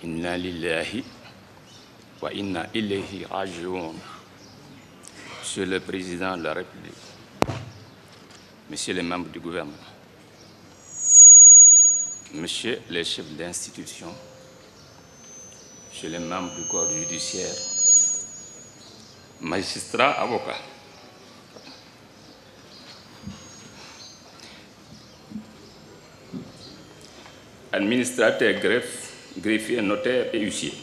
Inna lillahi wa inna ilayhi raji'un. Monsieur le Président de la République, Messieurs les membres du gouvernement, Messieurs les chefs d'institution, Messieurs les membres du corps judiciaire, magistrats, avocats, administrateurs, greffiers, notaires et huissiers,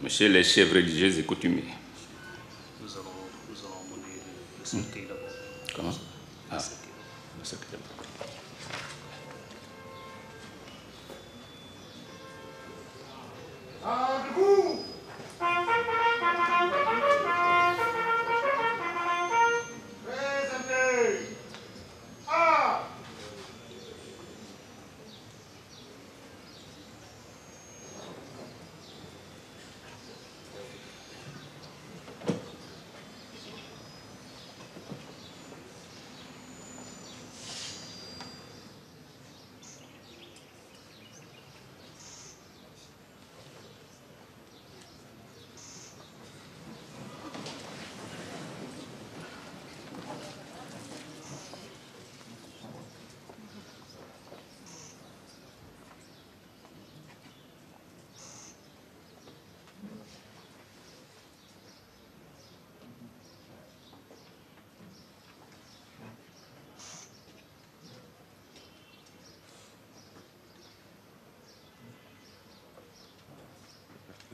Messieurs les chefs religieux et coutumiers. Nous allons mener le cercueil d'abord. Comment? Ah, le cercueil. Debout! Présentez! Ah!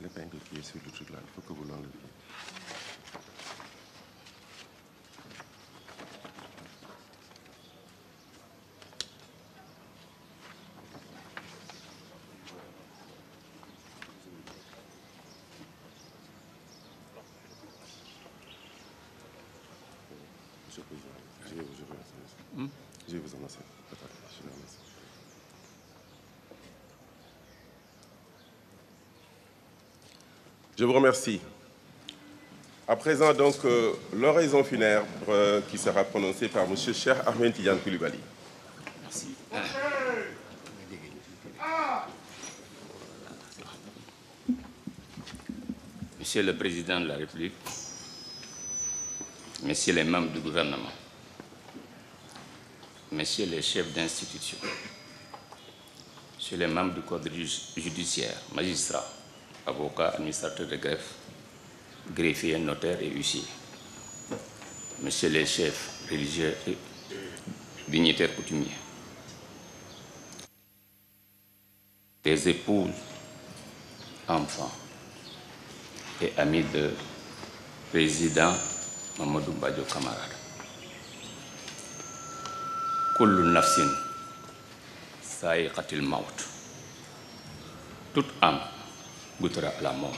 L'épingle qui est sur le truc là, il faut que vous l'enleviez. Monsieur le Président, je vais vous annoncer. Attendez, je vais annoncer. Je vous remercie. À présent, donc, l'oraison funèbre qui sera prononcée par M. Cheikh Ahmed Tidiane Coulibaly. Merci. Monsieur le Président de la République, Messieurs les membres du gouvernement, Messieurs les chefs d'institution, Messieurs les membres du corps judiciaire, magistrats, avocats, administrateurs de greffe, greffiers, notaires et huissiers, Messieurs les chefs religieux et dignitaires coutumiers, des épouses, enfants et amis de président Mamadou Badio Camara. Kullu nafsin sa'iqatil maut. Toute âme goûtera à la mort.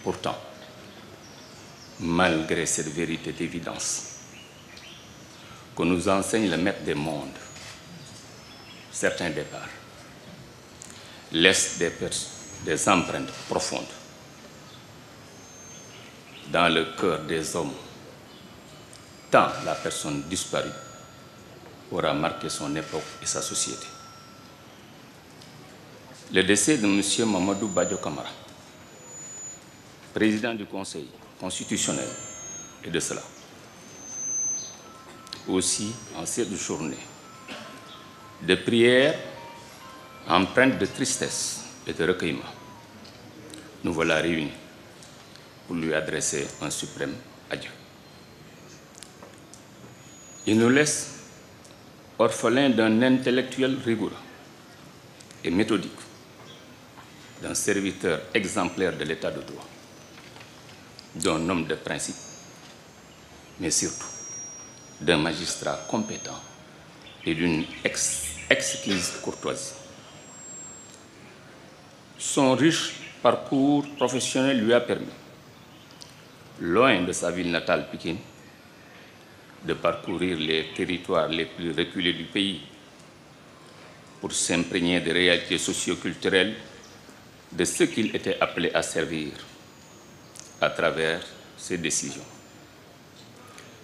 Pourtant, malgré cette vérité d'évidence que nous enseigne le maître des mondes, certains départs laissent des empreintes profondes dans le cœur des hommes, tant la personne disparue aura marqué son époque et sa société. Le décès de M. Mamadou Badio Camara, président du Conseil constitutionnel, et de cela. Aussi, en cette journée de prière empreinte de tristesse et de recueillement, nous voilà réunis pour lui adresser un suprême adieu. Il nous laisse orphelins d'un intellectuel rigoureux et méthodique, d'un serviteur exemplaire de l'état de droit, d'un homme de principe, mais surtout d'un magistrat compétent et d'une exquise courtoisie. Son riche parcours professionnel lui a permis, loin de sa ville natale Pikine, de parcourir les territoires les plus reculés du pays pour s'imprégner des réalités socio-culturelles de ce qu'il était appelé à servir à travers ses décisions.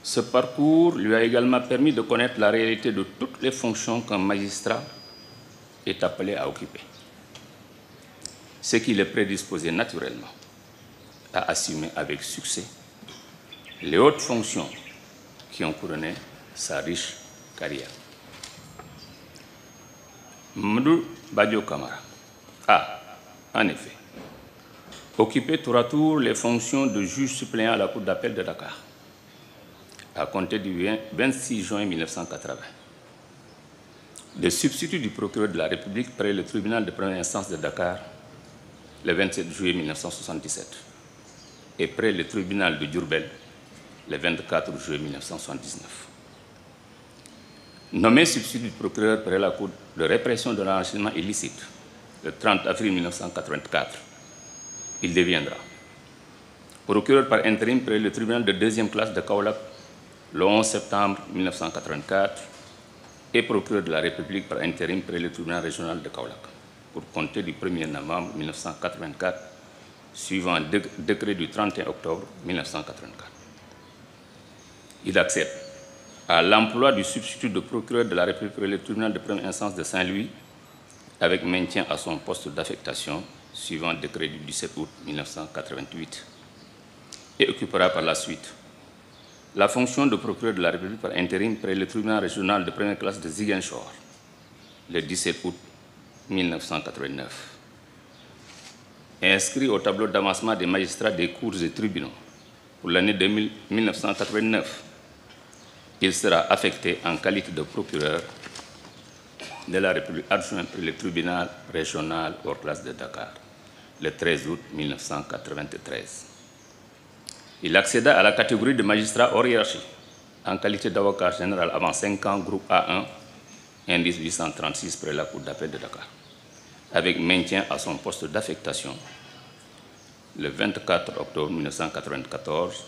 Ce parcours lui a également permis de connaître la réalité de toute les fonctions qu'un magistrat est appelé à occuper, ce qui le prédisposait naturellement à assumer avec succès les hautes fonctions qui ont couronné sa riche carrière. Mamadou Badio Camara a, en effet, occupé tour à tour les fonctions de juge suppléant à la Cour d'appel de Dakar à compter du 26 juin 1980, de substitut du procureur de la République près le tribunal de première instance de Dakar le 27 juillet 1977 et près le tribunal de Diourbel le 24 juillet 1979. Nommé substitut du procureur près la Cour de répression de l'enrichissement illicite le 30 avril 1984, il deviendra procureur par intérim près le tribunal de deuxième classe de Kaolack le 11 septembre 1984 et procureur de la République par intérim près le tribunal régional de Kaolack pour compter du 1er novembre 1984, suivant un décret du 31 octobre 1984. Il accède à l'emploi du substitut de procureur de la République près le tribunal de première instance de Saint-Louis avec maintien à son poste d'affectation suivant le décret du 17 août 1988 et occupera par la suite la fonction de procureur de la République par intérim près le tribunal régional de première classe de Ziguinchor le 17 août 1989. Inscrit au tableau d'avancement des magistrats des cours et tribunaux pour l'année 1989, il sera affecté en qualité de procureur de la République adjoint pour le tribunal régional hors classe de Dakar le 13 août 1993. Il accéda à la catégorie de magistrat hors hiérarchie en qualité d'avocat général avant 5 ans, groupe A1, indice 836 près la Cour d'appel de Dakar, avec maintien à son poste d'affectation le 24 octobre 1994,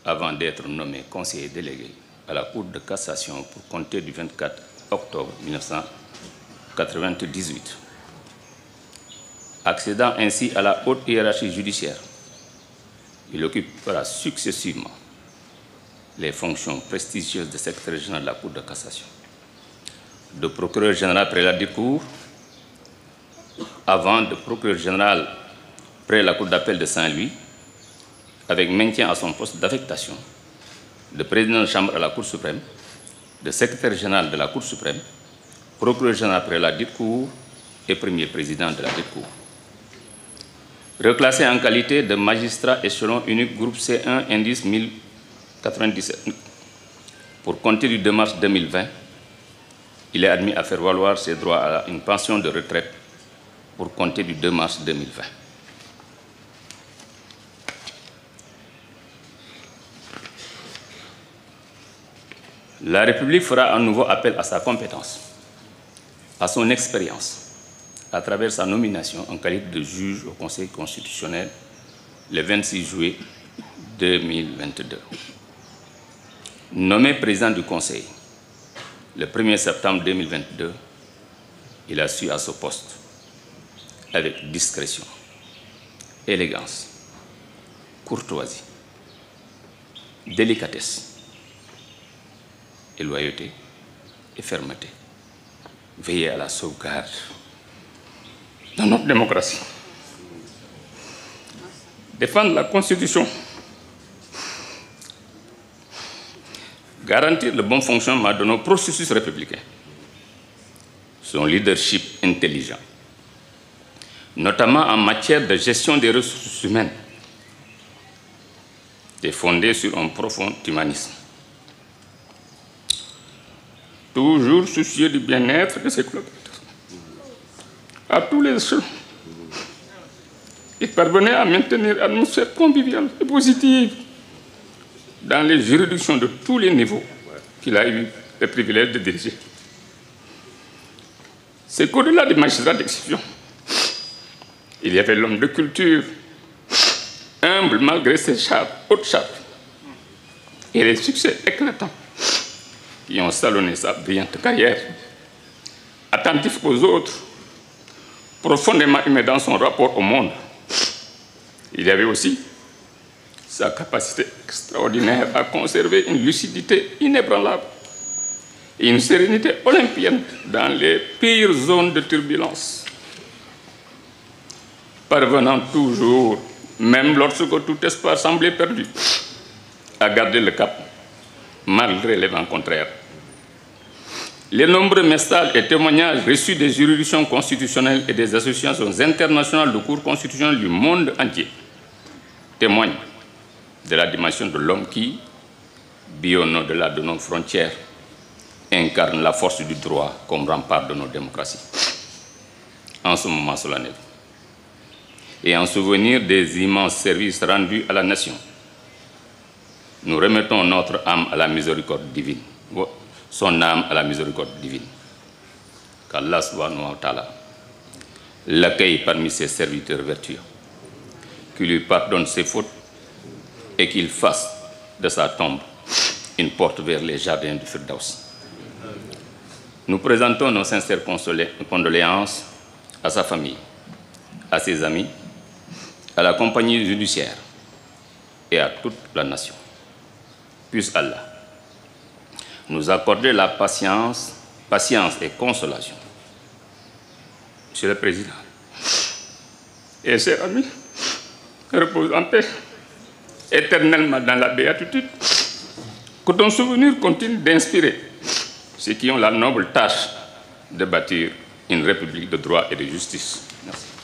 avant d'être nommé conseiller délégué à la Cour de cassation pour compter du 24 octobre 1998. Accédant ainsi à la haute hiérarchie judiciaire, il occupera successivement les fonctions prestigieuses de secrétaire général de la Cour de cassation, de procureur général près la Cour, avant de procureur général près la Cour d'appel de Saint-Louis, avec maintien à son poste d'affectation, de président de chambre à la Cour suprême, de secrétaire général de la Cour suprême, procureur général près la Cour et premier président de la Cour. Reclassé en qualité de magistrat échelon unique groupe C1 indice 1097 pour compter du 2 mars 2020, il est admis à faire valoir ses droits à une pension de retraite pour compter du 2 mars 2020. La République fera à nouveau appel à sa compétence, à son expérience, à travers sa nomination en qualité de juge au Conseil constitutionnel le 26 juillet 2022. Nommé président du Conseil le 1er septembre 2022, il a su à ce poste avec discrétion, élégance, courtoisie, délicatesse et loyauté et fermeté, veiller à la sauvegarde de notre démocratie, défendre la Constitution, garantir le bon fonctionnement de nos processus républicains, son leadership intelligent, notamment en matière de gestion des ressources humaines, est fondé sur un profond humanisme. Toujours soucieux du bien-être de ses collaborateurs, à tous les échelons, il parvenait à maintenir une atmosphère conviviale et positive dans les juridictions de tous les niveaux qu'il a eu le privilège de diriger. C'est qu'au-delà des magistrats d'exception, il y avait l'homme de culture, humble malgré ses hautes charges, et les succès éclatants qui ont salonné sa brillante carrière, attentif aux autres, profondément humain dans son rapport au monde. Il y avait aussi sa capacité extraordinaire à conserver une lucidité inébranlable et une sérénité olympienne dans les pires zones de turbulence, parvenant toujours, même lorsque tout espoir semblait perdu, à garder le cap, malgré les vents contraires. Les nombreux messages et témoignages reçus des juridictions constitutionnelles et des associations internationales de cours constitutionnels du monde entier témoignent de la dimension de l'homme qui, bien au-delà de nos frontières, incarne la force du droit comme rempart de nos démocraties. En ce moment solennel, et en souvenir des immenses services rendus à la nation, nous remettons notre âme à la miséricorde divine, son âme à la miséricorde divine. Qu'Allah subhanahu wa ta'ala l'accueille parmi ses serviteurs vertueux, qu'il lui pardonne ses fautes et qu'il fasse de sa tombe une porte vers les jardins du Firdaus. Nous présentons nos sincères condoléances à sa famille, à ses amis, à la compagnie judiciaire et à toute la nation. Puisse Allah nous accorder la patience et consolation. Monsieur le Président et chers amis, repose en paix éternellement dans la béatitude. Que ton souvenir continue d'inspirer ceux qui ont la noble tâche de bâtir une république de droit et de justice. Merci.